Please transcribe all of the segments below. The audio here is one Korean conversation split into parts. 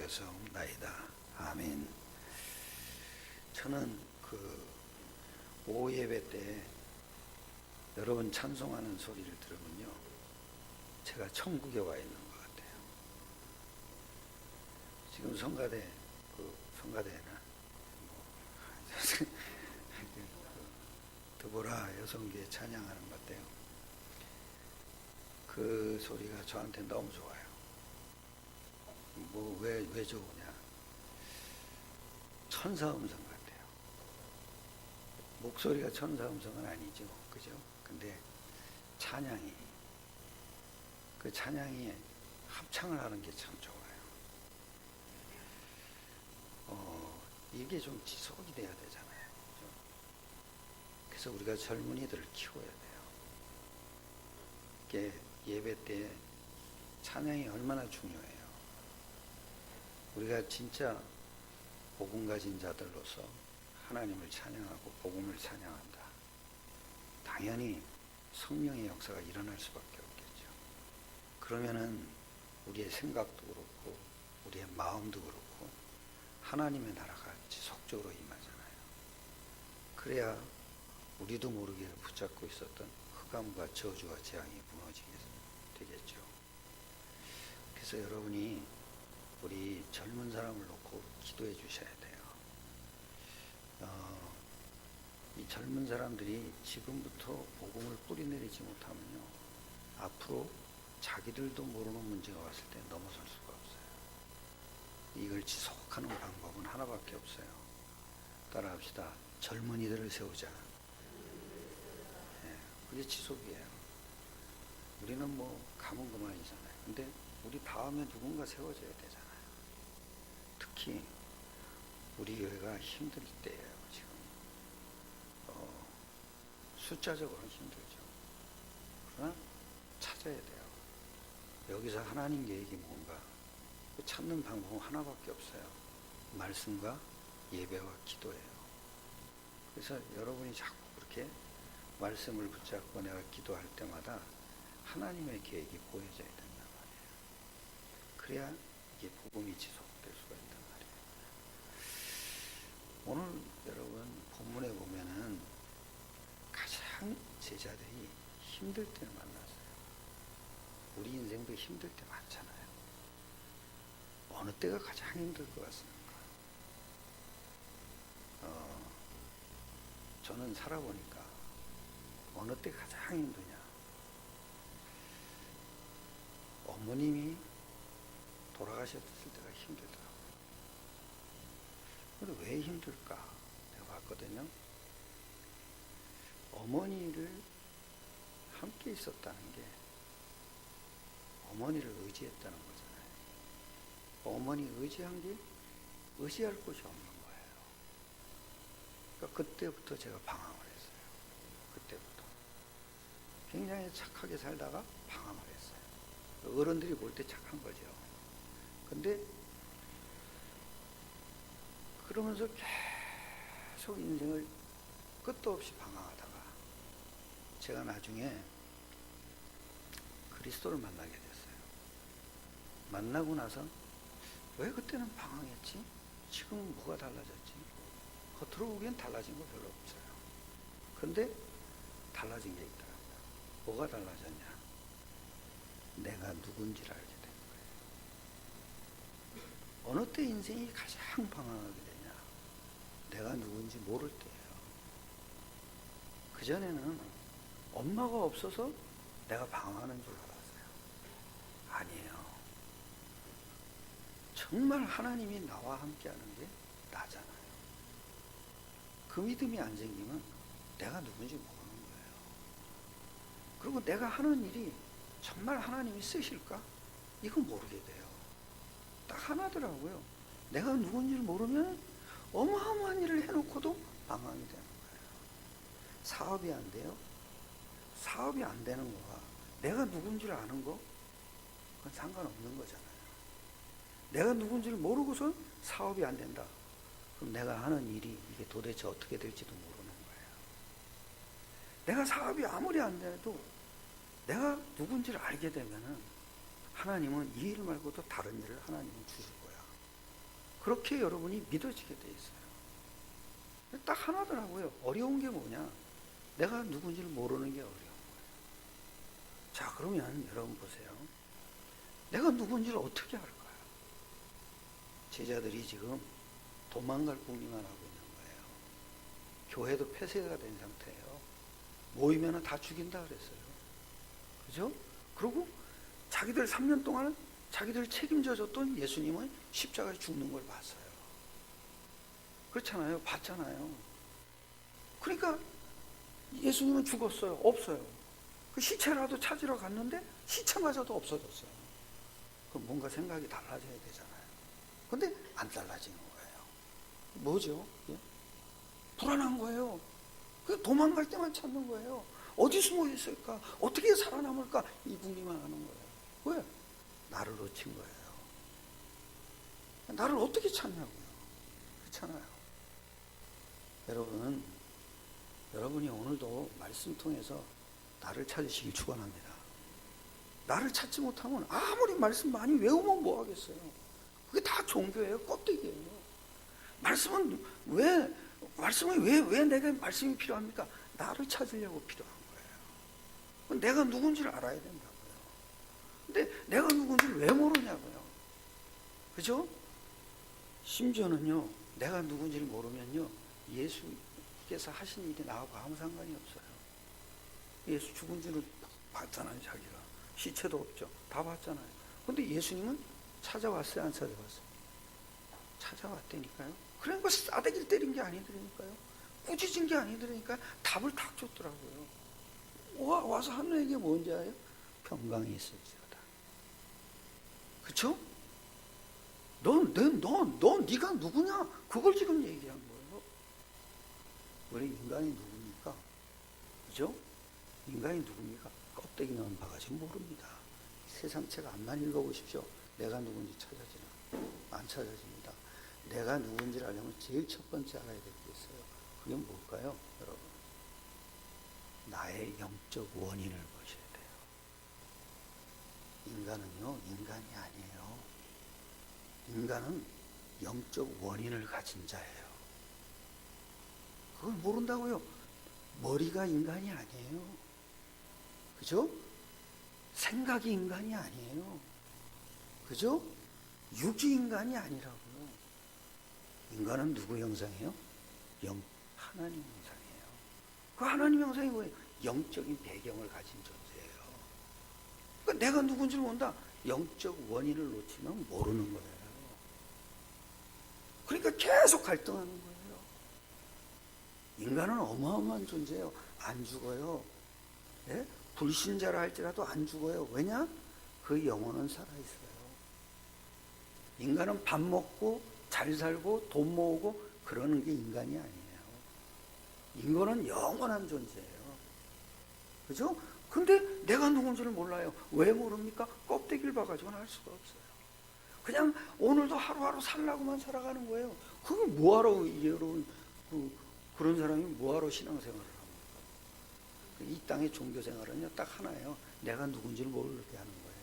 되었사옵나이다. 아멘. 저는 오후 예배 때 여러분 찬송하는 소리를 들으면요, 제가 천국에 와 있는 것 같아요. 지금 성가대는 드보라 여성교회 찬양하는 것 같아요. 그 소리가 저한테 너무 좋아요. 왜 좋으냐? 천사 음성 같아요. 목소리가 천사 음성은 아니죠. 그죠? 근데 그 찬양이 합창을 하는 게 참 좋아요. 이게 좀 지속이 돼야 되잖아요. 그죠? 그래서 우리가 젊은이들을 키워야 돼요. 이게 예배 때 찬양이 얼마나 중요해요. 우리가 진짜 복음 가진 자들로서 하나님을 찬양하고 복음을 찬양한다. 당연히 성령의 역사가 일어날 수밖에 없겠죠. 그러면은 우리의 생각도 그렇고 우리의 마음도 그렇고 하나님의 나라가 지속적으로 임하잖아요. 그래야 우리도 모르게 붙잡고 있었던 흑암과 저주와 재앙이 무너지게 되겠죠. 그래서 여러분이 우리 젊은 사람을 놓고 기도해 주셔야 돼요. 이 젊은 사람들이 지금부터 복음을 뿌리내리지 못하면요, 앞으로 자기들도 모르는 문제가 왔을 때 넘어설 수가 없어요. 이걸 지속하는 방법은 하나밖에 없어요. 따라합시다. 젊은이들을 세우자. 그게 지속이에요. 우리는 가면 그만이잖아요. 근데 우리 다음에 누군가 세워져야 되잖아요. 특히 우리 교회가 힘들 때예요. 지금 숫자적으로는 힘들죠. 그러나 찾아야 돼요. 여기서 하나님 계획이 뭔가 찾는 방법은 하나밖에 없어요. 말씀과 예배와 기도예요. 그래서 여러분이 자꾸 그렇게 말씀을 붙잡고 내가 기도할 때마다 하나님의 계획이 보여져야 된단 말이에요. 그래야 이게 복음이 지속될 수가 있단 말이에요. 오늘 여러분 본문에 보면은 가장 제자들이 힘들 때를 만났어요. 우리 인생도 힘들 때 많잖아요. 어느 때가 가장 힘들 것 같습니까? 저는 살아보니까 어느 때 가장 힘드냐? 어머님이 돌아가셨을 때가 힘들더라고요. 근데 왜 힘들까? 내가 봤거든요. 어머니를 함께 있었다는 게 어머니를 의지했다는 거잖아요. 어머니 의지한 게 의지할 곳이 없는 거예요. 그러니까 그때부터 제가 방황을 했어요. 그때부터. 굉장히 착하게 살다가 방황을 했어요. 어른들이 볼 때 착한 거죠. 근데 그러면서 계속 인생을 끝도 없이 방황하다가 제가 나중에 그리스도를 만나게 됐어요. 만나고 나서 왜 그때는 방황했지? 지금은 뭐가 달라졌지? 겉으로 보기엔 달라진 거 별로 없어요. 근데 달라진 게 있더라고요. 뭐가 달라졌냐? 내가 누군지를 알게 된 거예요. 어느 때 인생이 가장 방황하게 되냐? 내가 누군지 모를 때예요. 그전에는 엄마가 없어서 내가 방황하는 줄 알았어요. 아니에요. 정말 하나님이 나와 함께하는 게 나잖아요. 그 믿음이 안 생기면 내가 누군지 모르는 거예요. 그리고 내가 하는 일이 정말 하나님이 쓰실까? 이건 모르게 돼요. 딱 하나더라고요. 내가 누군지를 모르면 어마어마한 일을 해놓고도 방황이 되는 거예요. 사업이 안 돼요? 사업이 안 되는 거가 내가 누군지를 아는 거? 그건 상관없는 거잖아요. 내가 누군지를 모르고선 사업이 안 된다. 그럼 내가 하는 일이 이게 도대체 어떻게 될지도 모르는 거예요. 내가 사업이 아무리 안 돼도 내가 누군지를 알게 되면은 하나님은 이 일 말고도 다른 일을 하나님은 주실 거야. 그렇게 여러분이 믿어지게 돼 있어요. 딱 하나더라고요. 어려운 게 뭐냐? 내가 누군지를 모르는 게 어려운 거예요. 자, 그러면 여러분 보세요. 내가 누군지를 어떻게 알까요? 제자들이 지금 도망갈 궁리만 하고 있는 거예요. 교회도 폐쇄가 된 상태예요. 모이면 다 죽인다 그랬어요. 그죠? 그리고 자기들 3년 동안 자기들 책임져 줬던 예수님은 십자가에 죽는 걸 봤어요. 그렇잖아요. 봤잖아요. 그러니까 예수님은 죽었어요. 없어요. 그 시체라도 찾으러 갔는데 시체마저도 없어졌어요. 그럼 뭔가 생각이 달라져야 되잖아요. 근데 안 달라지는 거예요. 뭐죠? 예? 불안한 거예요. 그 도망갈 때만 찾는 거예요. 어디 숨어 있을까? 어떻게 살아남을까? 이 궁리만 하는 거예요. 왜? 나를 놓친 거예요. 나를 어떻게 찾냐고요. 그렇잖아요. 여러분이 오늘도 말씀 통해서 나를 찾으시길 축원합니다. 나를 찾지 못하면 아무리 말씀 많이 외우면 뭐 하겠어요. 그게 다 종교예요. 껍데기예요. 말씀은 왜 내가 말씀이 필요합니까? 나를 찾으려고 필요한 거예요. 내가 누군지를 알아야 된다고요. 근데 내가 누군지를 왜 모르냐고요. 그죠? 심지어는요, 내가 누군지를 모르면요, 예수께서 하신 일이 나하고 아무 상관이 없어요. 예수 죽은 줄을 봤잖아요, 자기가. 시체도 없죠. 다 봤잖아요. 근데 예수님은 찾아왔어요, 안 찾아왔어요? 찾아왔다니까요. 그러니까 싸대기를 때린 게 아니더라니까요. 꾸짖은 게 아니더라니까요. 답을 딱 줬더라고요. 와서 하는 얘기가 뭔지 알아요? 평강이 있을지어다. 그쵸? 네가 누구냐? 그걸 지금 얘기한 거예요. 우리 인간이 누굽니까? 그죠? 인간이 누굽니까? 껍데기만 봐가지고 모릅니다. 세상책 안만 읽어보십시오. 내가 누군지 찾아지나? 안 찾아집니다. 내가 누군지를 알려면 제일 첫 번째 알아야 될 게 있어요. 그게 뭘까요, 여러분? 나의 영적 원인을 보셔야 돼요. 인간은요, 인간이 아니에요. 인간은 영적 원인을 가진 자예요. 그걸 모른다고요? 머리가 인간이 아니에요. 그죠? 생각이 인간이 아니에요. 그죠? 육이 인간이 아니라고요. 인간은 누구 형상이에요? 하나님 형상이에요. 그 하나님 형상이 뭐예요? 영적인 배경을 가진 존재예요. 그러니까 내가 누군지를 모른다. 영적 원인을 놓치면 모르는 거예요. 그러니까 계속 갈등하는 거예요. 인간은 어마어마한 존재예요. 안 죽어요. 예? 불신자라 할지라도 안 죽어요. 왜냐? 그 영혼은 살아있어요. 인간은 밥 먹고 잘 살고 돈 모으고 그러는 게 인간이 아니에요. 인간은 영원한 존재예요. 그죠? 근데 내가 누군지를 몰라요. 왜 모릅니까? 껍데기를 봐가지고는 알 수가 없어요. 그냥 오늘도 하루하루 살라고만 살아가는 거예요. 그게 뭐하러, 여러분, 그런 사람이 뭐하러 신앙생활을 합니까? 이 땅의 종교생활은요, 딱 하나예요. 내가 누군지를 모르게 하는 거예요.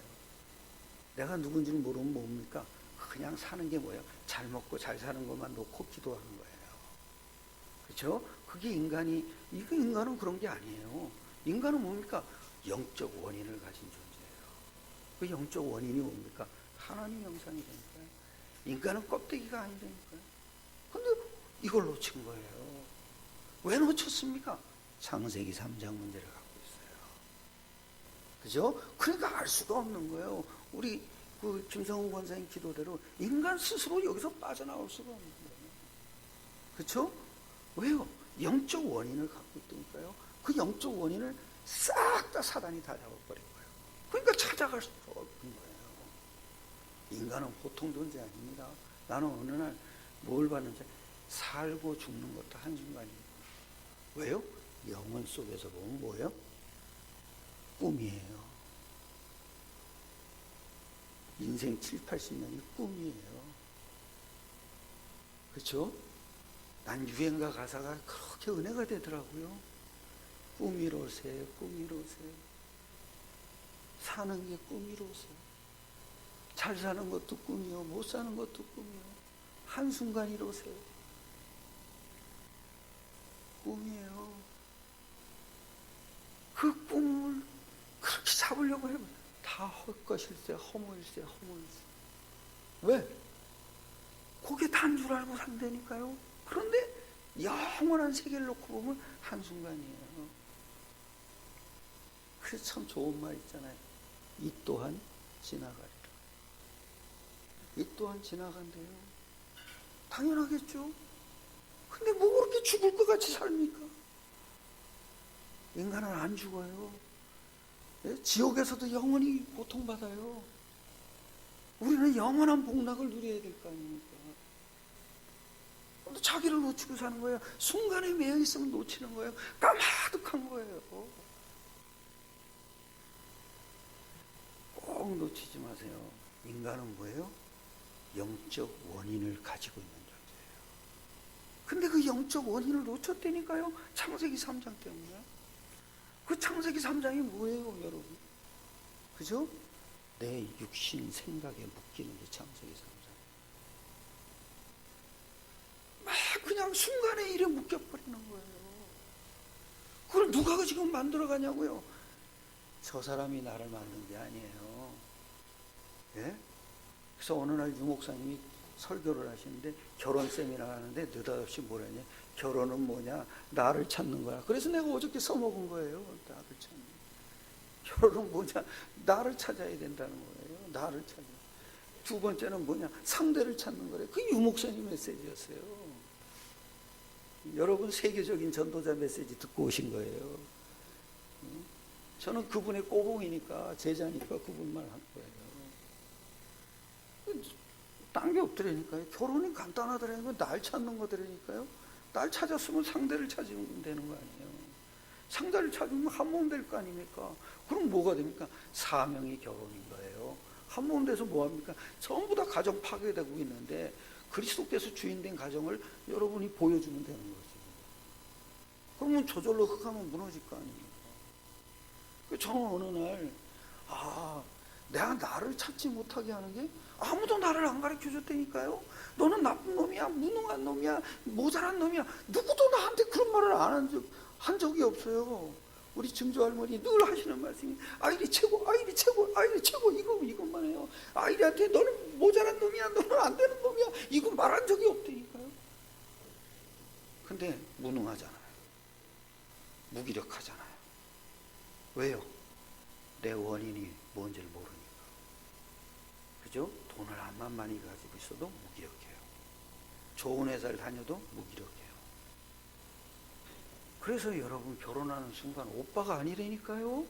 내가 누군지를 모르면 뭡니까? 그냥 사는 게 뭐예요? 잘 먹고 잘 사는 것만 놓고 기도하는 거예요. 그렇죠? 그게 인간은 그런 게 아니에요. 인간은 뭡니까? 영적 원인을 가진 존재예요. 그 영적 원인이 뭡니까? 하나님 형상이 되니까요. 인간은 껍데기가 아니라니까요. 근데 이걸 놓친 거예요. 왜 놓쳤습니까? 창세기 3장 문제를 갖고 있어요. 그죠? 그러니까 알 수가 없는 거예요. 우리 김성훈 권사님 기도대로 인간 스스로 여기서 빠져나올 수가 없는 거예요. 그렇죠? 왜요? 영적 원인을 갖고 있다니까요. 그 영적 원인을 싹 다 사단이 다 잡아버린 거예요. 그러니까 찾아갈 수가 없는 거예요. 인간은 보통 존재 아닙니다. 나는 어느 날 뭘 봤는지 살고 죽는 것도 한순간이에요. 왜요? 영혼 속에서 보면 뭐예요? 꿈이에요. 인생 7, 80년이 꿈이에요. 그렇죠? 난 유행가 가사가 그렇게 은혜가 되더라고요. 꿈이로세, 꿈이로세. 사는 게 꿈이로세. 잘 사는 것도 꿈이요, 못 사는 것도 꿈이요. 한순간 이루세요. 꿈이에요. 그 꿈을 그렇게 잡으려고 해요. 다 헛것일세, 허무일세, 허무일세. 왜? 그게 단 줄 알고 산다니까요. 그런데 영원한 세계를 놓고 보면 한순간이에요. 그래서 참 좋은 말 있잖아요. 이 또한 지나가리라. 이 또한 지나간대요. 당연하겠죠. 근데 뭐 그렇게 죽을 것 같이 삽니까? 인간은 안 죽어요. 지옥에서도 영원히 고통받아요. 우리는 영원한 복락을 누려야 될 거 아닙니까? 자기를 놓치고 사는 거예요. 순간에 매여 있으면 놓치는 거예요. 까마득한 거예요. 꼭 놓치지 마세요. 인간은 뭐예요? 영적 원인을 가지고 있는 존재예요. 근데 그 영적 원인을 놓쳤다니까요. 창세기 3장 때문에. 그 창세기 3장이 뭐예요, 여러분? 그죠? 내 육신 생각에 묶이는 게 창세기 3장. 막 그냥 순간에 일에 묶여버리는 거예요. 그걸 누가 지금 만들어가냐고요? 저 사람이 나를 만든 게 아니에요. 예? 그래서 어느 날 유목사님이 설교를 하시는데 결혼 세미나 하는데 느닷없이 뭐라냐? 결혼은 뭐냐? 나를 찾는 거야. 그래서 내가 어저께 써먹은 거예요. 나를 찾는. 결혼은 뭐냐? 나를 찾아야 된다는 거예요. 나를 찾아. 두 번째는 뭐냐? 상대를 찾는 거래요. 그 유목사님 메시지였어요. 여러분 세계적인 전도자 메시지 듣고 오신 거예요. 저는 그분의 꼬봉이니까 제자니까 그분만 한 거예요. 딴 게 없더라니까요. 결혼이 간단하더라니까요. 날 찾는 거더라니까요. 날 찾았으면 상대를 찾으면 되는 거 아니에요. 상대를 찾으면 한 몸 될 거 아닙니까? 그럼 뭐가 됩니까? 사명이 결혼인 거예요. 한 몸 돼서 뭐합니까? 전부 다 가정 파괴되고 있는데 그리스도께서 주인된 가정을 여러분이 보여주면 되는 거죠. 그러면 저절로 흑하면 무너질 거 아닙니까? 저는 어느 날 내가 나를 찾지 못하게 하는 게 아무도 나를 안 가르쳐줬다니까요. 너는 나쁜 놈이야, 무능한 놈이야, 모자란 놈이야. 누구도 나한테 그런 말을 한 적이 없어요. 우리 증조 할머니 늘 하시는 말씀이 아이리 최고, 아이리 최고, 아이리 최고 이것만 해요. 아이리한테 너는 모자란 놈이야, 너는 안 되는 놈이야 이거 말한 적이 없다니까요. 근데 무능하잖아요. 무기력하잖아요. 왜요? 내 원인이 뭔지를 모르니까. 그죠? 돈을 암만 많이 가지고 있어도 무기력해요. 좋은 회사를 다녀도 무기력해요. 그래서 여러분 결혼하는 순간 오빠가 아니라니까요.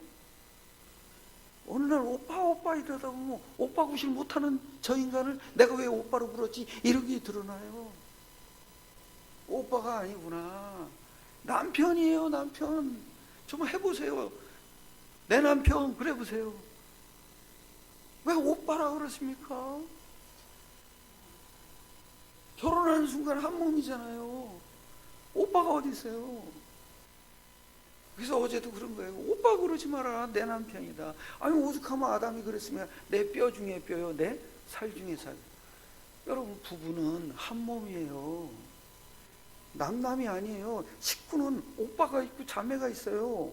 어느 날 오빠 이러다 보면 오빠 구실 못하는 저 인간을 내가 왜 오빠로 불렀지 이렇게 드러나요. 오빠가 아니구나. 남편이에요. 남편. 좀 해보세요. 내 남편 그래 보세요. 왜 오빠라 그러십니까? 결혼하는 순간 한 몸이잖아요. 오빠가 어디 있어요? 그래서 어제도 그런 거예요. 오빠 그러지 마라. 내 남편이다. 아니 오죽하면 아담이 그랬으면 내 뼈 중에 뼈요. 내 살 중에 살. 여러분 부부는 한 몸이에요. 남남이 아니에요. 식구는 오빠가 있고 자매가 있어요.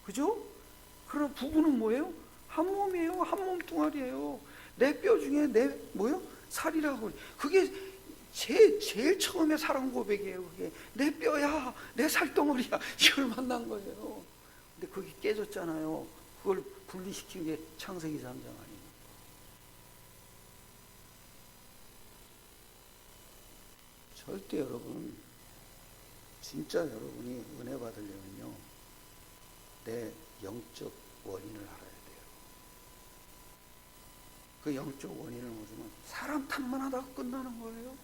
그죠? 그럼 부부는 뭐예요? 한 몸이에요. 한 몸뚱아리예요. 내 뼈 중에 내 뭐요? 살이라고. 그게 제일 처음에 사랑 고백이에요. 그게 내 뼈야, 내 살덩어리야. 이걸 만난 거예요. 근데 그게 깨졌잖아요. 그걸 분리시킨 게 창세기 3장 아니에요. 절대 여러분, 진짜 여러분이 은혜 받으려면요, 내 영적 원인을 알아야 돼요. 그 영적 원인을 모르면 사람 탓만 하다가 끝나는 거예요.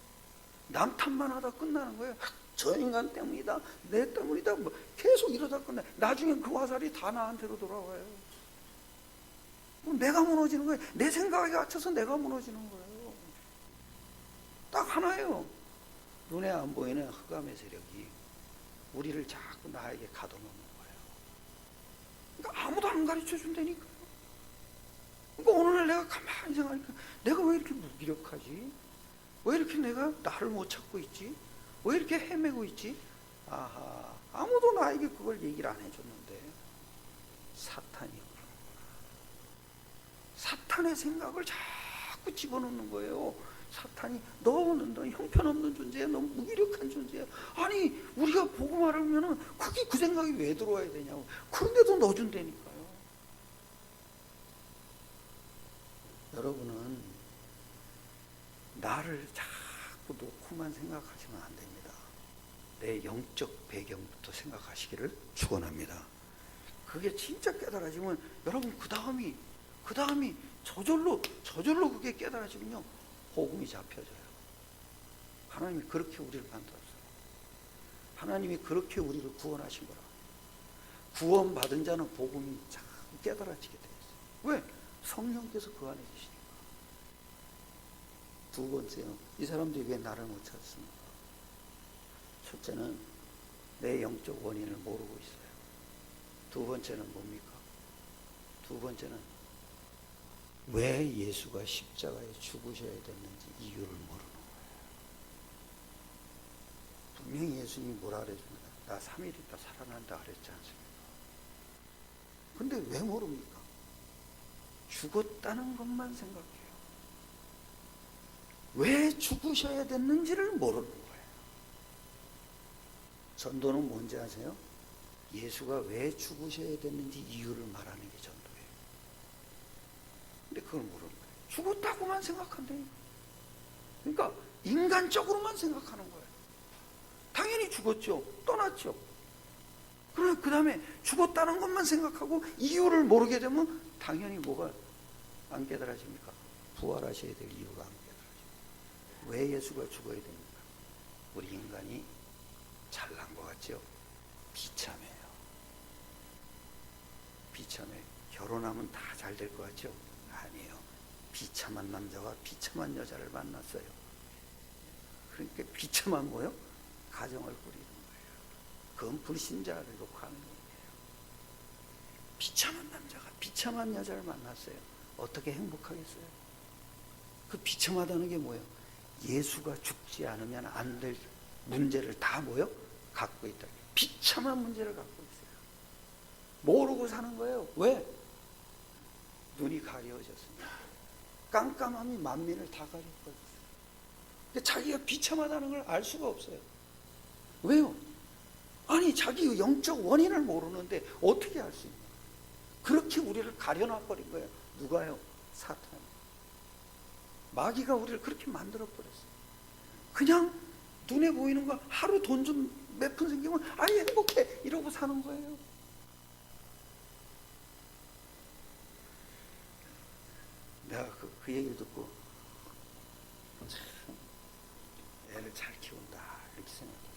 남 탓만 하다가 끝나는 거예요. 저 인간 때문이다, 내 때문이다, 뭐 계속 이러다 끝나. 나중에 그 화살이 다 나한테로 돌아와요. 그럼 내가 무너지는 거예요. 내 생각에 갇혀서 내가 무너지는 거예요. 딱 하나예요. 눈에 안 보이는 흑암의 세력이 우리를 자꾸 나에게 가둬놓는 거예요. 그러니까 아무도 안 가르쳐 준다니까요. 그러니까 어느 날 내가 가만히 생각하니까 내가 왜 이렇게 무기력하지? 왜 이렇게 내가 나를 못 찾고 있지? 왜 이렇게 헤매고 있지? 아하, 아무도 나에게 그걸 얘기를 안 해줬는데 사탄이 그런 거야. 사탄의 생각을 자꾸 집어넣는 거예요. 사탄이 너는 형편없는 존재야, 너 무기력한 존재야. 아니 우리가 보고 말하면은 그게 그 생각이 왜 들어와야 되냐고. 그런데도 넣어준다니까요. 여러분은 나를 자꾸 놓고만 생각하시면 안 됩니다. 내 영적 배경부터 생각하시기를 축원합니다. 그게 진짜 깨달아지면 여러분 그 다음이 저절로 그게 깨달아지면요 복음이 잡혀져요. 하나님이 그렇게 우리를 만들었어요. 하나님이 그렇게 우리를 구원하신 거라. 구원받은 자는 복음이 자꾸 깨달아지게 되어 있어요. 왜? 성령께서 그 안에 계시니까. 두 번째요. 이 사람들이 왜 나를 못 찾습니까? 첫째는 내 영적 원인을 모르고 있어요. 두 번째는 뭡니까? 두 번째는 왜 예수가 십자가에 죽으셔야 됐는지 이유를 모르는 거예요. 분명히 예수님이 뭐라 그랬습니다. 나 3일 있다 살아난다 그랬지 않습니까? 근데 왜 모릅니까? 죽었다는 것만 생각해요. 왜 죽으셔야 됐는지를 모르는 거예요. 전도는 뭔지 아세요? 예수가 왜 죽으셔야 됐는지 이유를 말하는 게 전도예요. 근데 그걸 모르는 거예요. 죽었다고만 생각한대요. 그러니까 인간적으로만 생각하는 거예요. 당연히 죽었죠. 떠났죠. 그러나 그 다음에 죽었다는 것만 생각하고 이유를 모르게 되면 당연히 뭐가 안 깨달아집니까? 부활하셔야 될 이유가 안 깨달아집니다. 왜 예수가 죽어야 됩니까? 우리 인간이 잘난 것 같죠? 비참해요. 비참해. 결혼하면 다 잘 될 것 같죠? 아니에요. 비참한 남자와 비참한 여자를 만났어요. 그러니까 비참한 뭐요? 가정을 꾸리는 거예요. 그건 불신자를 놓고 하는 거예요. 비참한 남자가 비참한 여자를 만났어요. 어떻게 행복하겠어요? 그 비참하다는 게 뭐예요? 예수가 죽지 않으면 안 될 문제를 다 뭐요? 갖고 있다. 비참한 문제를 갖고 있어요. 모르고 사는 거예요. 왜? 눈이 가려워졌습니다. 깜깜함이 만민을 다 가려버렸어요. 자기가 비참하다는 걸 알 수가 없어요. 왜요? 아니 자기 영적 원인을 모르는데 어떻게 알 수 있냐? 그렇게 우리를 가려놔버린 거예요. 누가요? 사탄. 마귀가 우리를 그렇게 만들어버렸어요. 그냥 눈에 보이는 거 하루 돈 좀 몇 푼 생기면 아이 행복해 이러고 사는 거예요. 내가 그 얘기를 듣고 참 애를 잘 키운다 이렇게 생각했어요.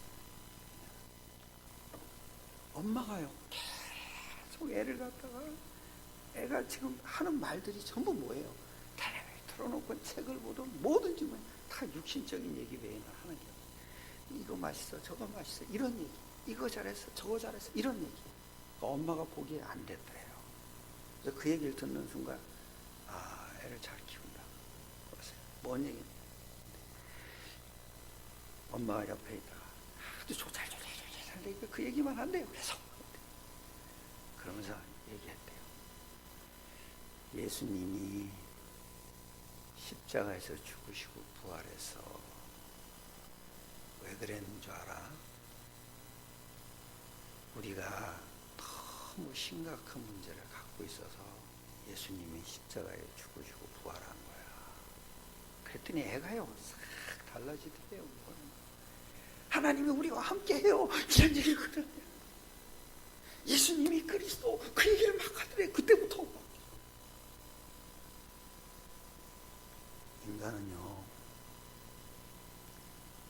엄마가요 계속 애를 갖다가 애가 지금 하는 말들이 전부 뭐예요? 텔레비전 틀어놓고 책을 보든 뭐든지 다 육신적인 얘기 외에는 하는 게 없어요. 이거 맛있어 저거 맛있어 이런 얘기, 이거 잘했어 저거 잘했어 이런 얘기. 그러니까 엄마가 보기에 안 됐대요. 그래서 그 얘기를 듣는 순간 아 애를 잘 키운다. 뭔 얘기냐? 엄마가 옆에 있다가 아주 조잘 그 얘기만 한대요. 계속 그러면서 얘기했대요. 예수님이 십자가에서 죽으시고 부활해서 왜 그랬는 줄 알아? 우리가 너무 심각한 문제를 갖고 있어서 예수님이 십자가에 죽으시고 부활한 거야. 그랬더니 애가요 싹 달라지더래요. 하나님이 우리와 함께해요 이런 얘기를 그러네요. 예수님이 그리스도 그 얘기를 막 하더래. 그때부터 인간은요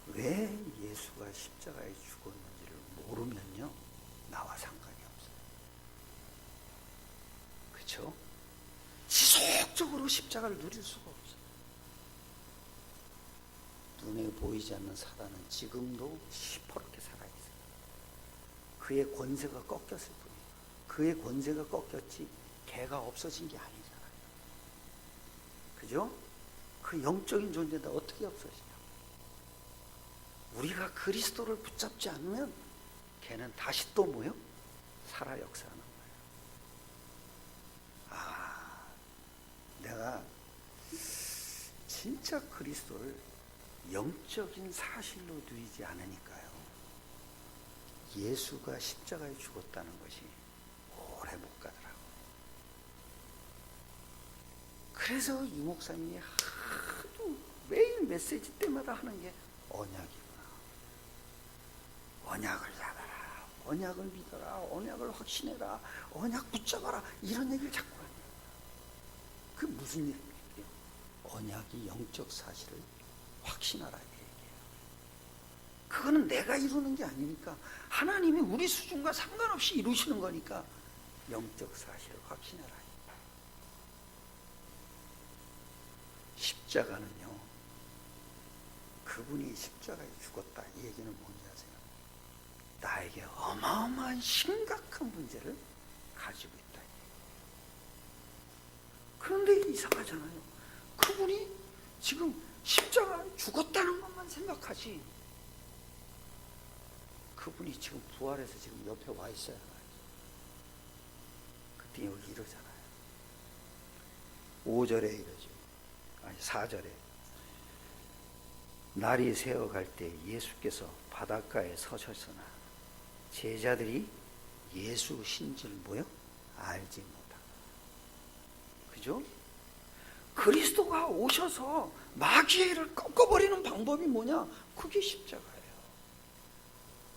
왜 예수가 십자가에 죽었는지를 모르면요 나와 상관이 없어요. 그렇죠? 지속적으로 십자가를 누릴 수가 없어요. 눈에 보이지 않는 사단은 지금도 시퍼렇게 살아있어요. 그의 권세가 꺾였을 뿐이에요. 그의 권세가 꺾였지 걔가 없어진 게 아니잖아요. 그죠? 그 영적인 존재인데 어떻게 없어지냐? 우리가 그리스도를 붙잡지 않으면 걔는 다시 또 뭐요? 살아 역사하는 거예요. 내가 진짜 그리스도를 영적인 사실로 누리지 않으니까요, 예수가 십자가에 죽었다는 것이 오래 못 가더라고요. 그래서 유 목사님이 하도 매일 메시지 때마다 하는 게 언약이구나. 언약을 잡아라. 언약을 믿어라. 언약을 확신해라. 언약 붙잡아라. 이런 얘기를 자꾸 해요. 그 무슨 얘기예요? 언약이 영적 사실을 확신하라 이 얘기예요. 그거는 내가 이루는 게 아니니까 하나님이 우리 수준과 상관없이 이루시는 거니까 영적 사실을 확신하라. 십자가는요, 그분이 십자가에 죽었다 이 얘기는 뭔지 아세요? 나에게 어마어마한 심각한 문제를 가지고 있다. 그런데 이상하잖아요. 그분이 지금 십자가에 죽었다는 것만 생각하지, 그분이 지금 부활해서 지금 옆에 와 있어요. 그때 여기 이러잖아요. 5절에 이러죠. 아니 4절에 날이 새어갈 때 예수께서 바닷가에 서셨으나 제자들이 예수신 줄 뭐요? 알지 못하고. 그죠? 그리스도가 오셔서 마귀를 꺾어버리는 방법이 뭐냐? 그게 십자가예요.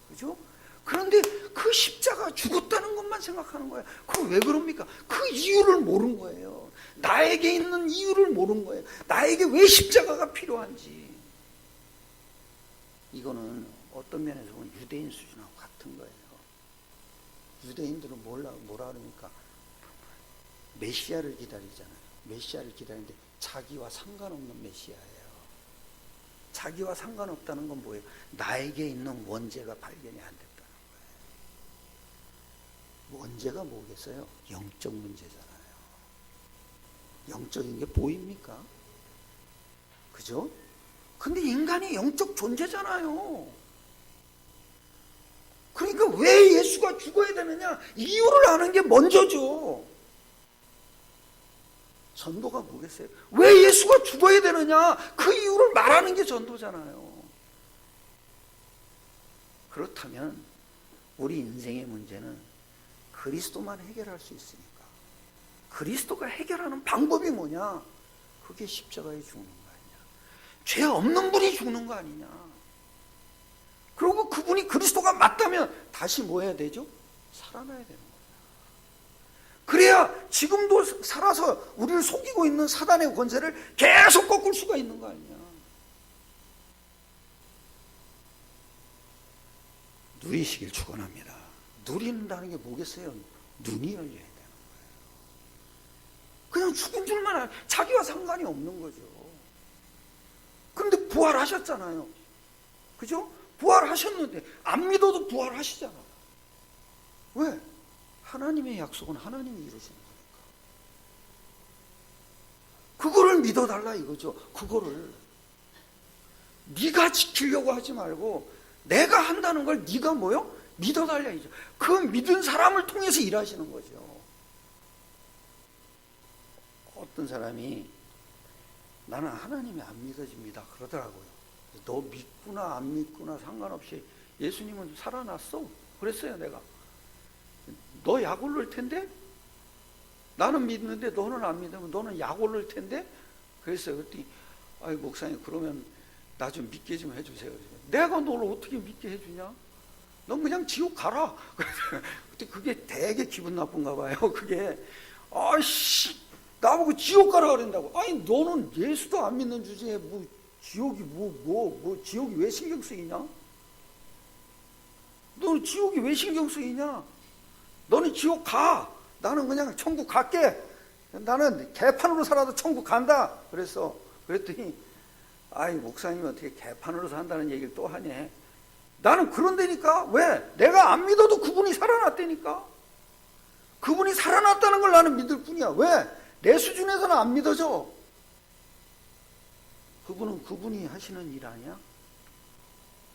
그죠? 그런데 그 십자가 죽었다는 것만 생각하는 거예요. 그거 왜 그럽니까? 그 이유를 모르는 거예요. 나에게 있는 이유를 모르는 거예요. 나에게 왜 십자가가 필요한지. 이거는 어떤 면에서 보면 유대인 수준하고 같은 거예요. 유대인들은 뭐라 그러니까 메시아를 기다리잖아요. 메시아를 기다리는데 자기와 상관없는 메시아예요. 자기와 상관없다는 건 뭐예요? 나에게 있는 원죄가 발견이 안 됐다는 거예요. 원죄가 뭐겠어요? 영적 문제잖아요. 영적인 게 보입니까? 그죠? 근데 인간이 영적 존재잖아요. 그러니까 왜 예수가 죽어야 되느냐? 이유를 아는 게 먼저죠. 전도가 뭐겠어요? 왜 예수가 죽어야 되느냐? 그 이유를 말하는 게 전도잖아요. 그렇다면 우리 인생의 문제는 그리스도만 해결할 수 있으니까 그리스도가 해결하는 방법이 뭐냐? 그게 십자가에 죽는 거 아니냐? 죄 없는 분이 죽는 거 아니냐? 그리고 그분이 그리스도가 맞다면 다시 뭐 해야 되죠? 살아나야 되는 거예요. 그래야 지금도 살아서 우리를 속이고 있는 사단의 권세를 계속 꺾을 수가 있는 거 아니냐? 누리시길 축원합니다. 누린다는 게 뭐겠어요? 눈이 열려야 되는 거예요. 그냥 죽은 줄만 알아요. 자기와 상관이 없는 거죠. 근데 부활하셨잖아요. 그죠? 부활하셨는데 안 믿어도 부활하시잖아. 왜? 하나님의 약속은 하나님이 이루시는 거니까. 그거를 믿어달라 이거죠. 그거를 네가 지키려고 하지 말고 내가 한다는 걸 네가 뭐요? 믿어달라 이죠. 그 믿은 사람을 통해서 일하시는 거죠. 어떤 사람이 나는 하나님이 안 믿어집니다 그러더라고요. 너 믿구나 안 믿구나 상관없이 예수님은 살아났어 그랬어요. 내가 너 약 올릴 텐데 나는 믿는데 너는 안 믿으면 너는 약 올릴 텐데 그랬어요. 그랬더니 아이 목사님 그러면 나 좀 믿게 좀 해주세요. 내가 너를 어떻게 믿게 해주냐? 넌 그냥 지옥 가라. 그때 그게 되게 기분 나쁜가 봐요. 그게 아이씨 나보고 지옥 가라 그런다고. 아니 너는 예수도 안 믿는 주제에 뭐 지옥이 뭐 지옥이 왜 신경 쓰이냐? 너는 지옥이 왜 신경 쓰이냐? 너는 지옥 가. 나는 그냥 천국 갈게. 나는 개판으로 살아도 천국 간다. 그랬더니 아이 목사님이 어떻게 개판으로 산다는 얘기를 또 하네. 나는 그런다니까. 왜? 내가 안 믿어도 그분이 살아났다니까. 그분이 살아났다는 걸 나는 믿을 뿐이야. 왜? 내 수준에서는 안 믿어져. 그분은 그분이 하시는 일 아니야?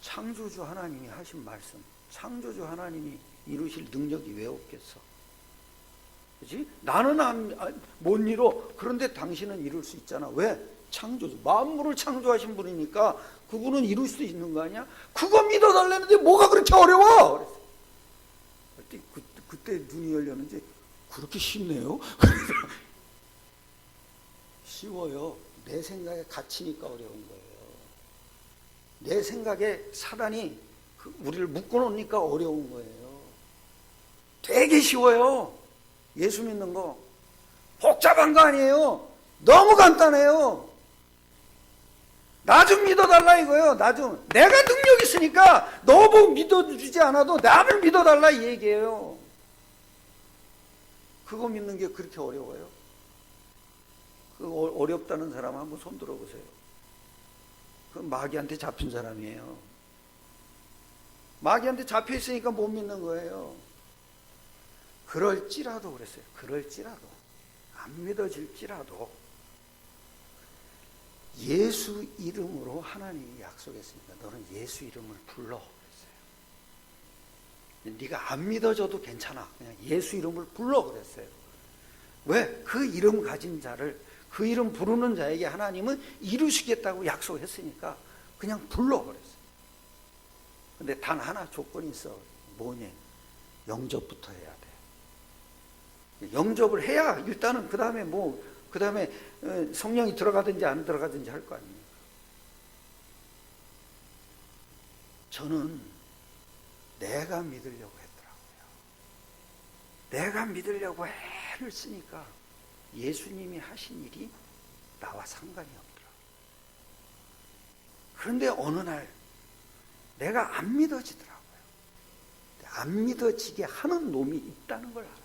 창조주 하나님이 하신 말씀, 창조주 하나님이 이루실 능력이 왜 없겠어? 그렇지? 나는 못 이뤄. 그런데 당신은 이룰 수 있잖아. 왜? 창조주, 만물을 창조하신 분이니까 그분은 이룰 수 있는 거 아니야? 그거 믿어달라는데 뭐가 그렇게 어려워? 그랬어. 그때 눈이 열렸는지 그렇게 쉽네요? 쉬워요. 내 생각에 갇히니까 어려운 거예요. 내 생각에 사단이 우리를 묶어놓으니까 어려운 거예요. 되게 쉬워요. 예수 믿는 거 복잡한 거 아니에요. 너무 간단해요. 나 좀 믿어달라 이거예요. 나 좀. 내가 능력 있으니까 너 보고 믿어주지 않아도 나를 믿어달라 이 얘기예요. 그거 믿는 게 그렇게 어려워요? 그 어렵다는 사람 한번 손 들어보세요. 그 마귀한테 잡힌 사람이에요. 마귀한테 잡혀 있으니까 못 믿는 거예요. 그럴지라도 그랬어요. 그럴지라도 안 믿어질지라도 예수 이름으로 하나님이 약속했으니까 너는 예수 이름을 불러 그랬어요. 네가 안 믿어줘도 괜찮아. 그냥 예수 이름을 불러 그랬어요. 왜? 그 이름 가진 자를, 그 이름 부르는 자에게 하나님은 이루시겠다고 약속했으니까 그냥 불러 그랬어요. 근데 단 하나 조건이 있어. 뭐냐? 영접부터 해야 돼. 영접을 해야 일단은 그 다음에 성령이 들어가든지 안 들어가든지 할 거 아닙니까? 저는 내가 믿으려고 했더라고요. 내가 믿으려고 애를 쓰니까 예수님이 하신 일이 나와 상관이 없더라고요. 그런데 어느 날 내가 안 믿어지더라고요. 안 믿어지게 하는 놈이 있다는 걸 알았어요.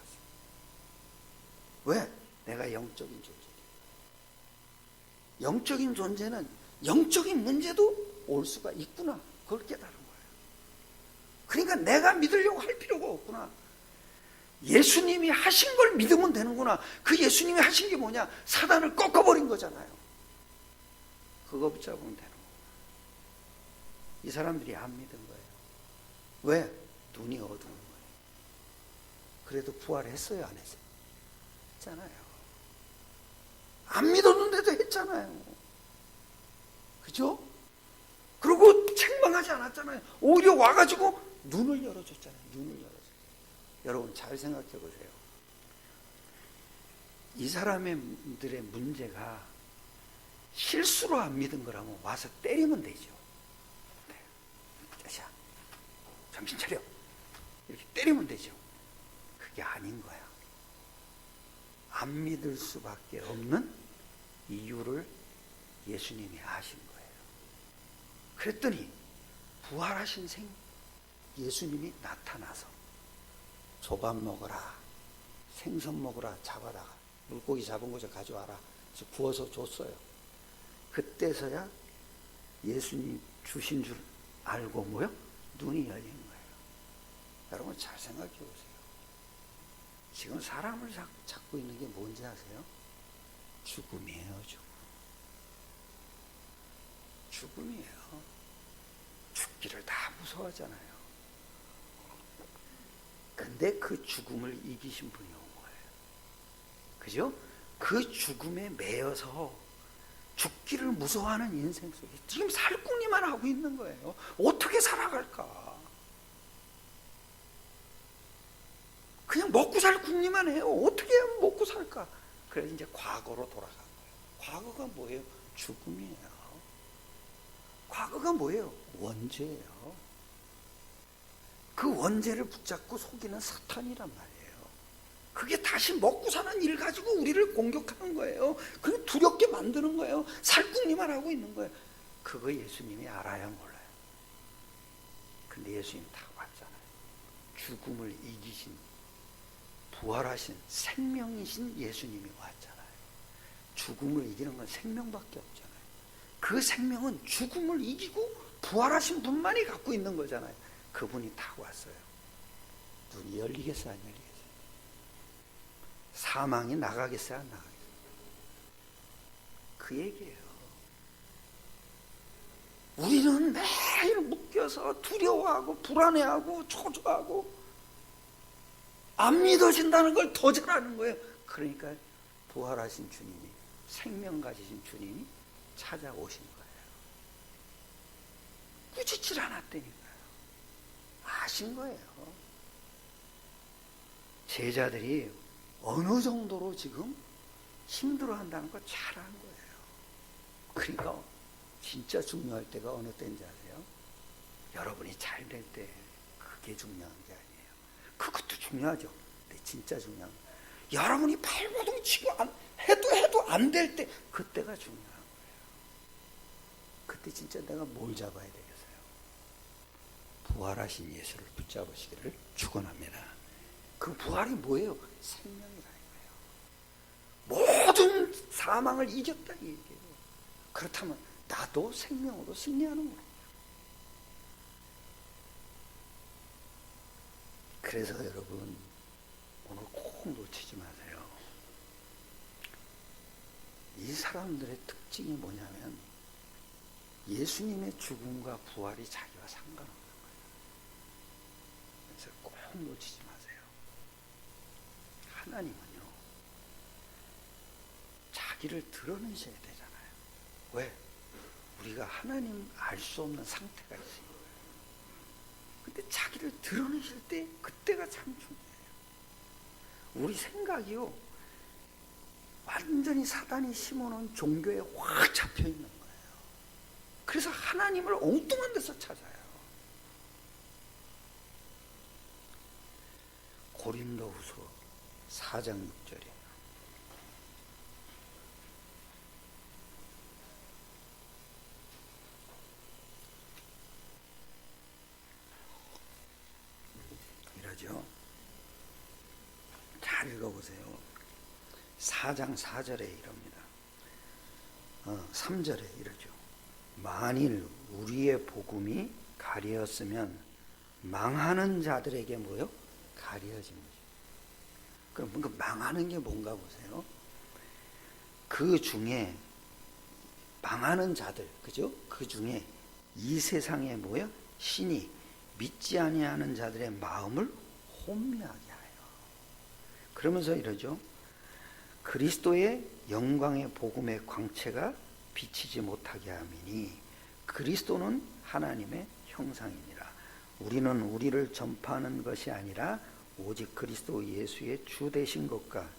왜? 내가 영적인 존재니까. 영적인 존재는 영적인 문제도 올 수가 있구나. 그걸 깨달은 거예요. 그러니까 내가 믿으려고 할 필요가 없구나. 예수님이 하신 걸 믿으면 되는구나. 그 예수님이 하신 게 뭐냐? 사단을 꺾어버린 거잖아요. 그거 붙잡으면 되는 거예요. 이 사람들이 안 믿은 거예요. 왜? 눈이 어두운 거예요. 그래도 부활했어요, 안 했어요? 했잖아요. 안 믿었는데도 했잖아요. 그죠? 그리고 책망하지 않았잖아요. 오히려 와가지고 눈을 열어줬잖아요. 눈을 열어줬어요. 여러분 잘 생각해 보세요. 이 사람들의 문제가 실수로 안 믿은 거라면 와서 때리면 되죠. 네. 자샤, 정신 차려. 이렇게 때리면 되죠. 그게 아닌 거야. 안 믿을 수밖에 없는 이유를 예수님이 아신 거예요. 그랬더니 부활하신 예수님이 나타나서 조밥 먹어라, 생선 먹어라, 잡아다가 물고기 잡은 거 좀 가져와라. 그래서 구워서 줬어요. 그때서야 예수님 주신 줄 알고 뭐요? 눈이 열린 거예요. 여러분 잘 생각해 보세요. 지금 사람을 잡고 있는 게 뭔지 아세요? 죽음이에요, 죽음. 죽음이에요. 죽기를 다 무서워하잖아요. 근데 그 죽음을 이기신 분이 온 거예요. 그죠? 그 죽음에 매여서 죽기를 무서워하는 인생 속에 지금 살궁리만 하고 있는 거예요. 어떻게 살아갈까? 그냥 먹고 살 궁리만 해요. 어떻게 하면 먹고 살까? 그래서 이제 과거로 돌아간 거예요. 과거가 뭐예요? 죽음이에요. 과거가 뭐예요? 원죄예요. 그 원죄를 붙잡고 속이는 사탄이란 말이에요. 그게 다시 먹고 사는 일 가지고 우리를 공격하는 거예요. 그게 두렵게 만드는 거예요. 살궁리만 하고 있는 거예요. 그거 예수님이 알아야 몰라요. 근데 예수님 다 왔잖아요. 죽음을 이기신, 부활하신 생명이신 예수님이 왔잖아요. 죽음을 이기는 건 생명밖에 없잖아요. 그 생명은 죽음을 이기고 부활하신 분만이 갖고 있는 거잖아요. 그분이 다 왔어요. 눈이 열리겠어요, 안 열리겠어요? 사망이 나가겠어요, 안 나가겠어요? 그 얘기예요. 우리는 매일 쫓겨서 두려워하고 불안해하고 초조하고 안 믿어진다는 걸 더 잘하는 거예요. 그러니까 부활하신 주님이, 생명 가지신 주님이 찾아오신 거예요. 꾸짖질 않았다니까요. 아신 거예요. 제자들이 어느 정도로 지금 힘들어한다는 걸 잘 안 거예요. 그러니까 진짜 중요할 때가 어느 때인지 아세요? 여러분이 잘 될 때. 그게 중요한 게 아니에요. 그것도 중요하죠. 근데 진짜 중요한 건 여러분이 발버둥 치고 해도 안 될 때, 그때가 중요한 거예요. 그때 진짜 내가 뭘 잡아야 되겠어요? 부활하신 예수를 붙잡으시기를 축원합니다. 그 부활이 뭐예요? 생명이라는 거예요. 모든 사망을 이겼다 이 얘기예요. 그렇다면 나도 생명으로 승리하는 거예요. 그래서 여러분, 오늘 꼭 놓치지 마세요. 이 사람들의 특징이 뭐냐면 예수님의 죽음과 부활이 자기와 상관없는 거예요. 그래서 꼭 놓치지 마세요. 하나님은요, 자기를 드러내셔야 되잖아요. 왜? 우리가 하나님 알 수 없는 상태가 있어요. 근데 자기를 드러내실 때 그때가 참 중요해요. 우리 생각이요, 완전히 사단이 심어놓은 종교에 확 잡혀 있는 거예요. 그래서 하나님을 엉뚱한 데서 찾아요. 고린도후서 4장 6절이에요. 이러죠. 잘 읽어보세요. 4장 4절에 이럽니다. 3절에 이러죠. 만일 우리의 복음이 가려졌으면 망하는 자들에게 뭐요? 가려진 거죠. 그럼 그 망하는 게 뭔가 보세요. 그 중에 망하는 자들, 그죠? 그 중에 이 세상에 뭐요? 신이 믿지 아니하는 자들의 마음을 혼미하게 하여. 그러면서 이러죠. 그리스도의 영광의 복음의 광채가 비치지 못하게 함이니 그리스도는 하나님의 형상이니라. 우리는 우리를 전파하는 것이 아니라 오직 그리스도 예수의 주 되신 것과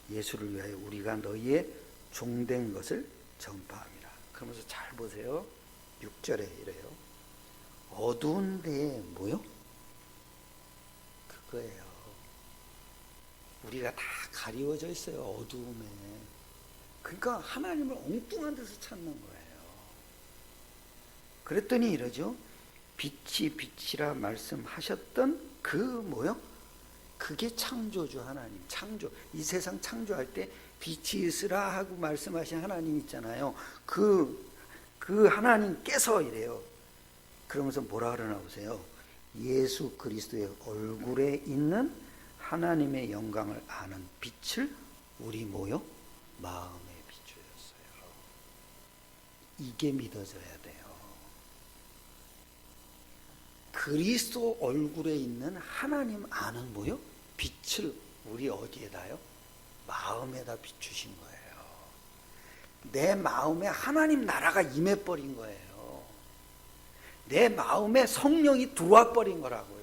예수를 위하여 우리가 너희의 종된 것을 전파함이라. 그러면서 잘 보세요. 6절에 이래요. 어두운 데에 뭐요? 그거예요. 우리가 다 가리워져 있어요. 어두움에. 그러니까 하나님을 엉뚱한 데서 찾는 거예요. 그랬더니 이러죠. 빛이 빛이라 말씀하셨던 그 뭐요? 그게 창조주 하나님. 창조. 이 세상 창조할 때 빛이 있으라 하고 말씀하신 하나님 있잖아요. 그 하나님께서 이래요. 그러면서 뭐라 그러나 보세요. 예수 그리스도의 얼굴에 있는 하나님의 영광을 아는 빛을 우리 뭐요? 마음에 비추셨어요. 이게 믿어져야 돼요. 그리스도 얼굴에 있는 하나님 아는 뭐요? 빛을 우리 어디에다요? 마음에다 비추신 거예요. 내 마음에 하나님 나라가 임해버린 거예요. 내 마음에 성령이 들어와 버린 거라고요.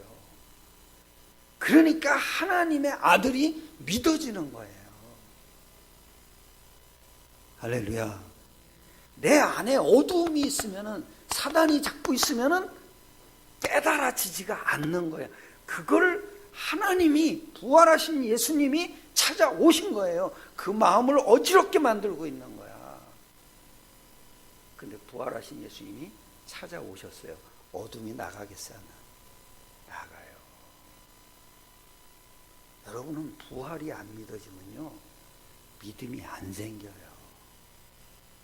그러니까 하나님의 아들이 믿어지는 거예요. 할렐루야. 내 안에 어두움이 있으면은, 사단이 자꾸 있으면은 깨달아지지가 않는 거예요. 그걸 하나님이, 부활하신 예수님이 찾아오신 거예요. 그 마음을 어지럽게 만들고 있는 거야. 근데 부활하신 예수님이 찾아오셨어요. 어둠이 나가겠어요? 나가요. 여러분은 부활이 안 믿어지면요, 믿음이 안 생겨요.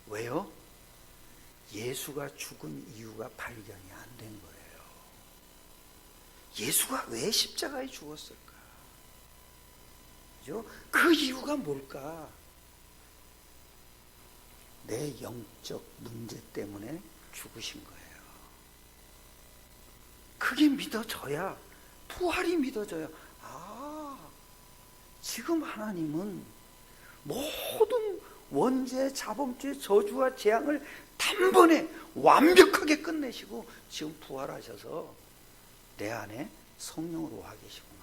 왜요? 예수가 죽은 이유가 발견이 안 된 거예요. 예수가 왜 십자가에 죽었을까? 그죠? 그 이유가 뭘까? 내 영적 문제 때문에 죽으신 거예요. 그게 믿어져야, 부활이 믿어져야, 지금 하나님은 모든 원죄, 자범죄, 저주와 재앙을 단번에 완벽하게 끝내시고 지금 부활하셔서 내 안에 성령으로 와 계시구나.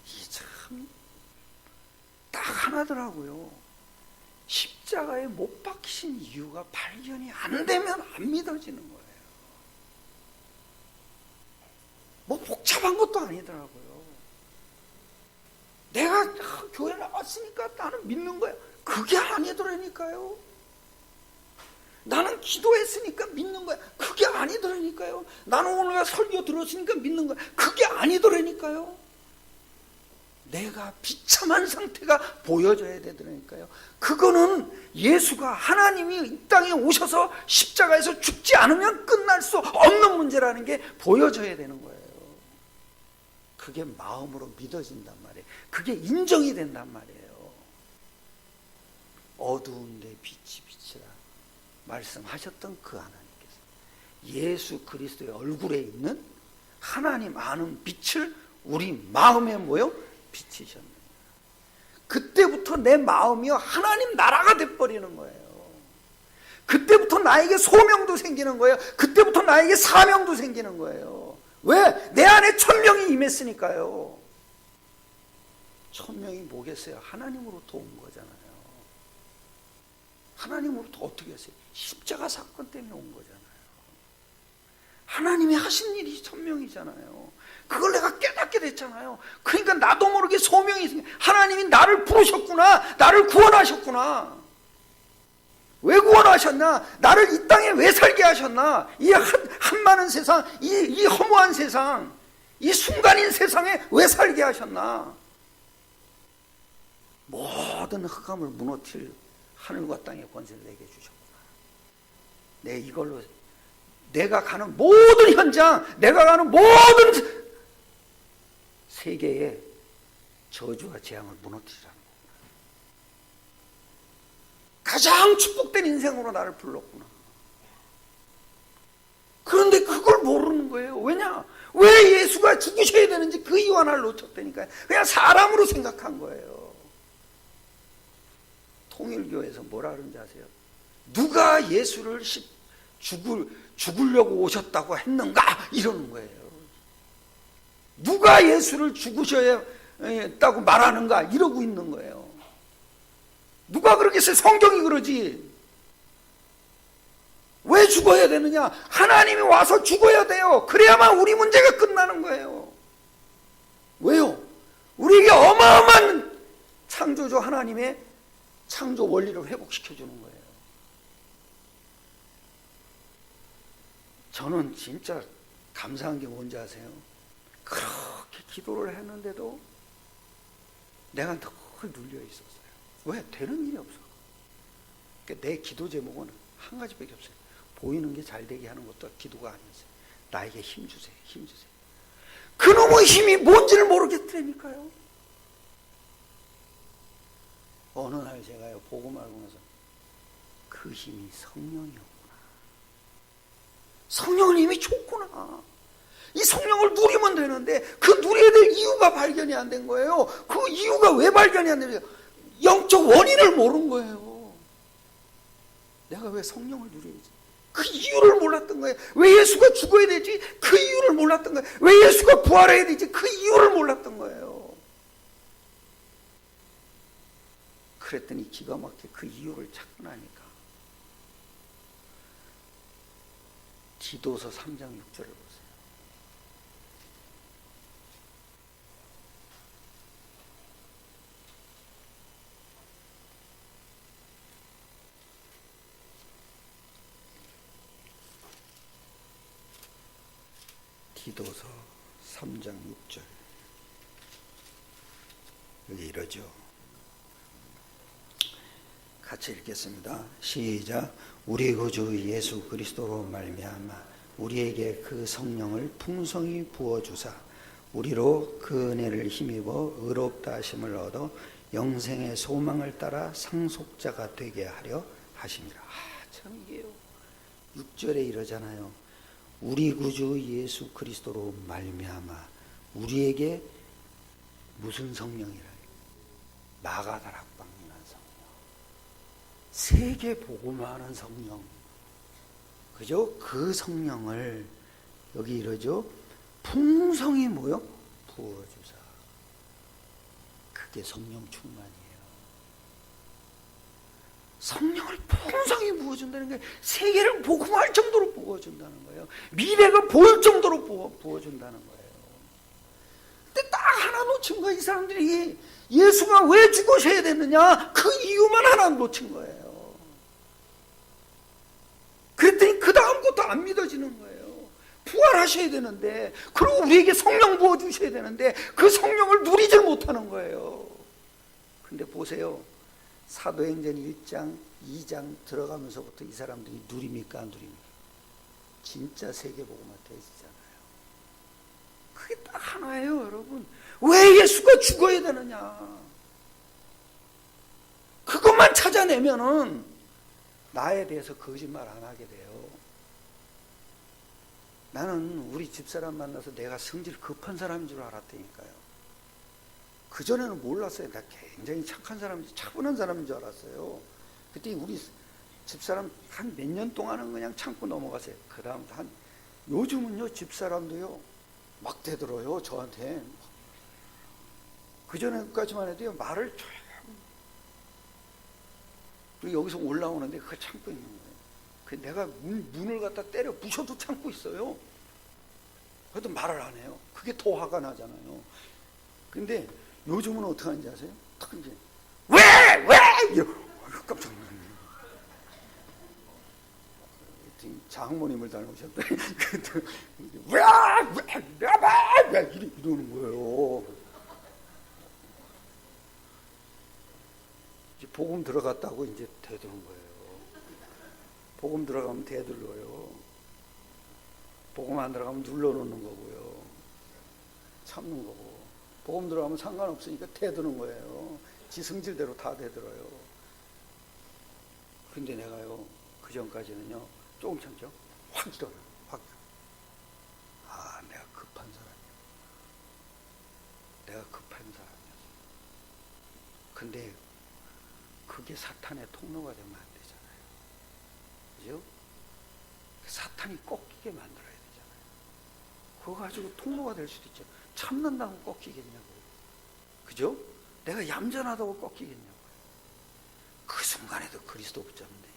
이게 참 딱 하나더라고요. 십자가에 못 박히신 이유가 발견이 안 되면 안 믿어지는 거예요. 뭐 복잡한 것도 아니더라고요. 내가 교회 나왔으니까 나는 믿는 거야. 그게 아니더라니까요. 나는 기도했으니까 믿는 거야. 그게 아니더라니까요. 나는 오늘 설교 들었으니까 믿는 거야. 그게 아니더라니까요. 내가 비참한 상태가 보여져야 되더라니까요. 그거는 예수가, 하나님이 이 땅에 오셔서 십자가에서 죽지 않으면 끝날 수 없는 문제라는 게 보여져야 되는 거예요. 그게 마음으로 믿어진단 말이에요. 그게 인정이 된단 말이에요. 어두운데 빛이 비치라 말씀하셨던 그 하나님께서 예수 그리스도의 얼굴에 있는 하나님 아는 빛을 우리 마음에 모여 비치셨네요. 그때부터 내 마음이요 하나님 나라가 돼버리는 거예요. 그때부터 나에게 소명도 생기는 거예요. 그때부터 나에게 사명도 생기는 거예요. 왜? 내 안에 천명이 임했으니까요. 천명이 뭐겠어요? 하나님으로부터 온 거잖아요. 하나님으로부터 어떻게 했어요? 십자가 사건 때문에 온 거잖아요. 하나님이 하신 일이 천명이잖아요. 그걸 내가 깨닫게 됐잖아요. 그러니까 나도 모르게 소명이 있으니까 하나님이 나를 부르셨구나. 나를 구원하셨구나. 왜 구원하셨나? 나를 이 땅에 왜 살게 하셨나? 이 한많은 세상, 이 허무한 세상, 이 순간인 세상에 왜 살게 하셨나? 모든 흑암을 무너뜨릴 하늘과 땅의 권세를 내게 주셨구나. 내 이걸로 내가 가는 모든 현장, 내가 가는 모든 세계의 저주와 재앙을 무너뜨리라는 거구나. 가장 축복된 인생으로 나를 불렀구나. 그런데 그걸 모르는 거예요. 왜냐? 왜 예수가 죽으셔야 되는지 그 이유 하나를 놓쳤다니까요. 그냥 사람으로 생각한 거예요. 통일교에서 뭐라 그러는지 아세요? 누가 예수를 죽으려고 오셨다고 했는가? 이러는 거예요. 누가 예수를 죽으셔야 했다고 말하는가? 이러고 있는 거예요. 누가 그러겠어요? 성경이 그러지. 왜 죽어야 되느냐? 하나님이 와서 죽어야 돼요. 그래야만 우리 문제가 끝나는 거예요. 왜요? 우리에게 어마어마한 창조주 하나님의 창조 원리를 회복시켜주는 거예요. 저는 진짜 감사한 게 뭔지 아세요? 그렇게 기도를 했는데도 내가 늘 눌려 있었어요. 왜? 되는 일이 없어. 그러니까 내 기도 제목은 한 가지밖에 없어요. 보이는 게 잘 되게 하는 것도 기도가 아니었어요. 나에게 힘 주세요. 힘 주세요. 그놈의 힘이 뭔지를 모르겠다니까요. 어느 날 제가요 복음 알고 나서 그 힘이 성령이었구나. 성령은 힘이 좋구나. 이 성령을 누리면 되는데 그 누려야 될 이유가 발견이 안 된 거예요. 그 이유가 왜 발견이 안 되냐? 영적 원인을 모르는 거예요. 내가 왜 성령을 누려야지? 그 이유를 몰랐던 거예요. 왜 예수가 죽어야 되지? 그 이유를 몰랐던 거예요. 왜 예수가 부활해야 되지? 그 이유를 몰랐던 거예요. 그랬더니 기가 막히게 그 이유를 찾고 나니까 디도서 3장 6절을 보세요. 디도서 3장 6절 여기 이러죠. 같이 읽겠습니다. 시작. 우리 구주 예수 그리스도로 말미암아 우리에게 그 성령을 풍성히 부어주사 우리로 그 은혜를 힘입어 의롭다 하심을 얻어 영생의 소망을 따라 상속자가 되게 하려 하심이라. 참 이게요. 6절에 이러잖아요. 우리 구주 예수 그리스도로 말미암아 우리에게 무슨 성령이라? 마가다락방이라는 성령, 세계 복음화하는 성령, 그죠? 그 성령을 여기 이러죠. 풍성히 뭐요? 부어주사. 그게 성령 충만이에요. 성령을 풍성히 부어준다는 게 세계를 복음화할 정도로 부어준다는 거예요. 미래가 보일 정도로 부어준다는 거예요. 근데 딱 하나 놓친 거예요. 이 사람들이 예수가 왜 죽으셔야 됐느냐, 그 이유만 하나 놓친 거예요. 그랬더니 그 다음 것도 안 믿어지는 거예요. 부활하셔야 되는데, 그리고 우리에게 성령 부어주셔야 되는데 그 성령을 누리질 못하는 거예요. 근데 보세요, 사도행전 1장 2장 들어가면서부터 이 사람들이 누립니까 안 누립니까? 진짜 세계복음화 되시잖아요. 그게 딱 하나예요. 여러분, 왜 예수가 죽어야 되느냐, 그것만 찾아내면은 나에 대해서 거짓말 안 하게 돼요. 나는 우리 집사람 만나서 내가 성질 급한 사람인 줄 알았다니까요. 그전에는 몰랐어요. 나 굉장히 착한 사람인지, 차분한 사람인 줄 알았어요. 그때 우리 집사람 한 몇 년 동안은 그냥 참고 넘어갔어요. 그 다음 요즘은요, 집사람도요 막 대들어요 저한테. 그전에까지만 해도요 말을 조용, 그리고 여기서 올라오는데 그걸 참고 있는 거예요. 그 내가 문을 갖다 때려 부셔도 참고 있어요. 그래도 말을 안 해요. 그게 더 화가 나잖아요. 근데 요즘은 어떻게 하는지 아세요? 딱 이제 왜 깜짝 놀랐네. 장모님을 닮으셨다. 왜 이러는 거예요. 이제 복음 들어갔다고 이제 대드는 거예요. 복음 들어가면 대들어요. 복음 안 들어가면 눌러놓는 거고요. 참는 거고. 복음 들어가면 상관없으니까 대드는 거예요. 지 성질대로 다 대들어요. 근데 내가요, 그 전까지는요, 조금 참죠. 확 일어나요. 확. 아, 내가 급한 사람이야. 내가 급한 사람이었어. 근데 그게 사탄의 통로가 되면 안 되잖아요. 그죠? 사탄이 꺾이게 만들어야 되잖아요. 그거 가지고 통로가 될 수도 있죠. 참는다고 꺾이겠냐고요. 그죠? 내가 얌전하다고 꺾이겠냐고요. 그 순간에도 그리스도 붙잡는 데니까요.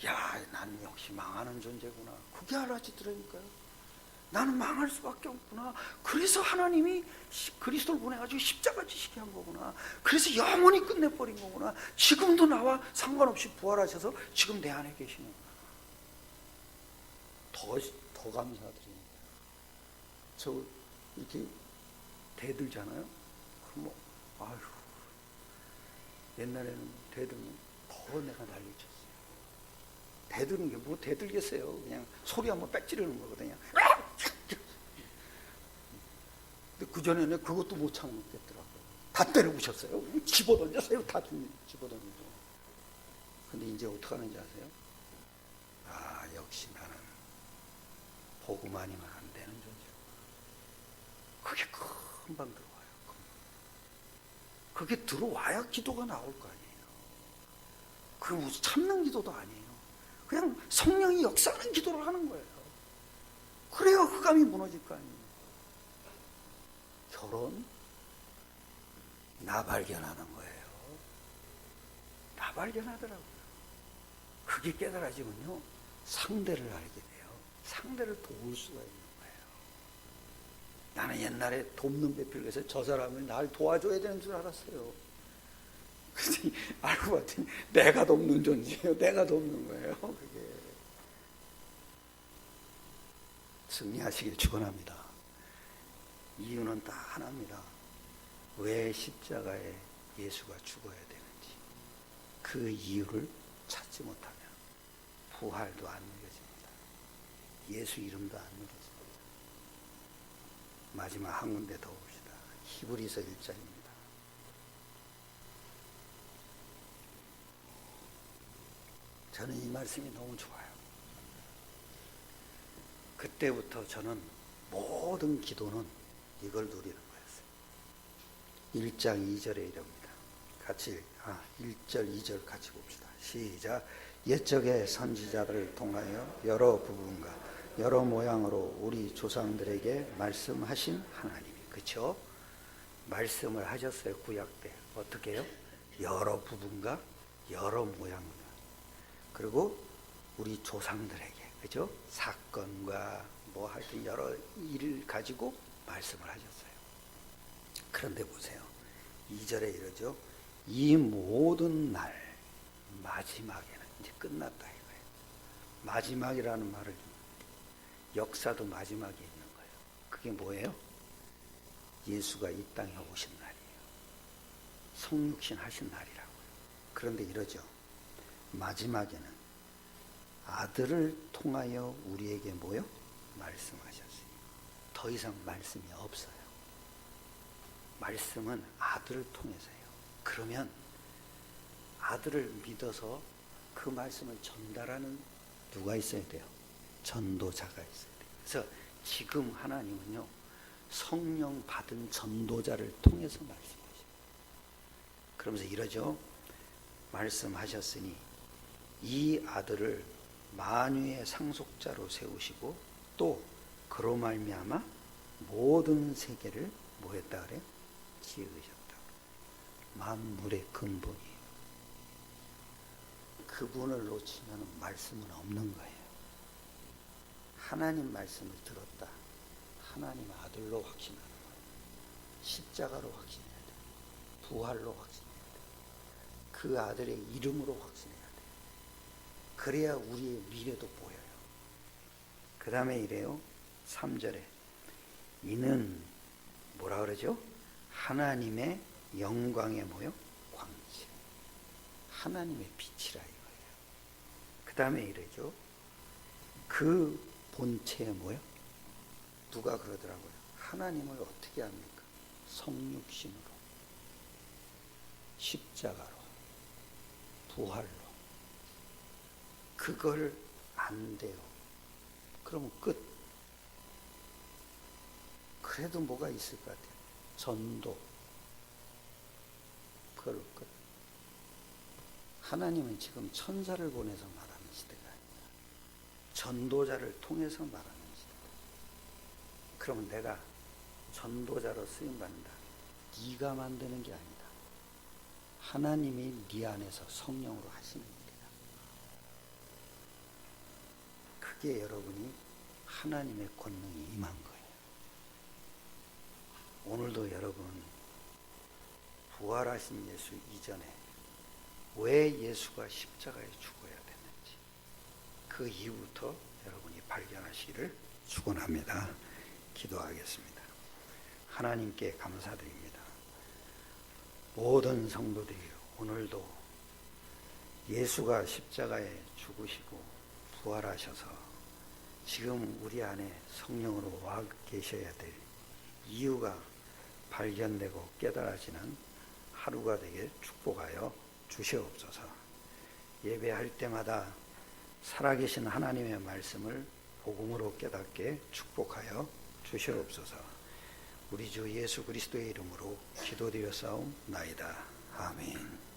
야, 난 역시 망하는 존재구나. 그게 알아지더라니까요. 나는 망할 수밖에 없구나. 그래서 하나님이 그리스도를 보내가지고 십자가 지시게 한 거구나. 그래서 영원히 끝내버린 거구나. 지금도 나와 상관없이 부활하셔서 지금 내 안에 계시는구나. 더 감사드립니다. 저 이렇게 대들잖아요. 그럼 뭐, 아휴, 옛날에는 대들면 더 내가 난리쳤어요. 대드는 게 뭐 대들겠어요. 그냥 소리 한번 빽 지르는 거거든요. 근데 그전에는 그것도 못 참겠더라고요. 다 때려부셨어요. 집어던졌어요. 다 집어던지고. 근데 이제 어떻게 하는지 아세요? 아, 역시 나는 복음 아니면 안 되는 존재구나. 그게 금방 들어와요. 그게 들어와야 기도가 나올 거 아니에요. 그게 무슨 참는 기도도 아니에요. 그냥 성령이 역사하는 기도를 하는 거예요. 그래야 흑암이 무너질 거 아니에요. 결혼, 나 발견하는 거예요. 나 발견하더라고요. 그게 깨달아지면요, 상대를 알게 돼요. 상대를 도울 수가 있는 거예요. 나는 옛날에 돕는 배필에서 저 사람을 날 도와줘야 되는 줄 알았어요. 그랬더니 알고 봤더니 내가 돕는 존재예요. 내가 돕는 거예요. 그게. 승리하시길 축원합니다. 이유는 다 하나입니다. 왜 십자가에 예수가 죽어야 되는지. 그 이유를 찾지 못하면 부활도 안 믿어집니다. 예수 이름도 안 믿어집니다. 마지막 한 군데 더 봅시다. 히브리서 1장입니다. 저는 이 말씀이 너무 좋아요. 그때부터 저는 모든 기도는 이걸 누리는 거였어요. 1장 2절에 이럽니다. 같이 1절 2절 같이 봅시다. 시작. 옛적의 선지자들을 통하여 여러 부분과 여러 모양으로 우리 조상들에게 말씀하신 하나님이, 그렇죠? 말씀을 하셨어요. 구약 때 어떻게 해요? 여러 부분과 여러 모양으로. 그리고 우리 조상들에게, 그죠? 사건과 뭐 하여튼 여러 일을 가지고 말씀을 하셨어요. 그런데 보세요. 2절에 이러죠. 이 모든 날 마지막에는 이제 끝났다 이거예요. 마지막이라는 말을, 역사도 마지막에 있는 거예요. 그게 뭐예요? 예수가 이 땅에 오신 날이에요. 성육신 하신 날이라고요. 그런데 이러죠. 마지막에는 아들을 통하여 우리에게 뭐요? 말씀하셨어요. 더 이상 말씀이 없어요. 말씀은 아들을 통해서요. 그러면 아들을 믿어서 그 말씀을 전달하는 누가 있어야 돼요? 전도자가 있어야 돼요. 그래서 지금 하나님은요, 성령 받은 전도자를 통해서 말씀하셔요. 그러면서 이러죠. 말씀하셨으니 이 아들을 만유의 상속자로 세우시고 또 그로 말미암아 모든 세계를 뭐 했다 그래요? 지으셨다. 만물의 근본이에요. 그분을 놓치면 말씀은 없는 거예요. 하나님 말씀을 들었다. 하나님 아들로 확신하는 거예요. 십자가로 확신해야 돼요. 부활로 확신해야 돼요. 그 아들의 이름으로 확신해야 돼요. 그래야 우리의 미래도 보여요. 그 다음에 이래요. 3절에 이는 뭐라 그러죠? 하나님의 영광의 뭐요? 광채. 하나님의 빛이라 이거예요. 그 다음에 이러죠. 그 본체에 뭐요? 누가 그러더라고요. 하나님을 어떻게 합니까? 성육신으로, 십자가로, 부활로. 그걸 안 돼요. 그러면 끝. 그래도 뭐가 있을 것 같아요. 전도. 그걸로 끝. 하나님은 지금 천사를 보내서 말하는 시대가 아니라 전도자를 통해서 말하는 시대다. 그러면 내가 전도자로 쓰임받는다. 네가 만드는 게 아니다. 하나님이 네 안에서 성령으로 하시는 일이다. 그게 여러분이 하나님의 권능이 임한 거예요. 오늘도 여러분 부활하신 예수 이전에 왜 예수가 십자가에 죽어야 됐는지 그 이후부터 여러분이 발견하시기를 축원합니다. 기도하겠습니다. 하나님께 감사드립니다. 모든 성도들이 오늘도 예수가 십자가에 죽으시고 부활하셔서 지금 우리 안에 성령으로 와 계셔야 될 이유가 발견되고 깨달아지는 하루가 되게 축복하여 주시옵소서. 예배할 때마다 살아계신 하나님의 말씀을 복음으로 깨닫게 축복하여 주시옵소서. 우리 주 예수 그리스도의 이름으로 기도드려 싸움나이다. 아멘.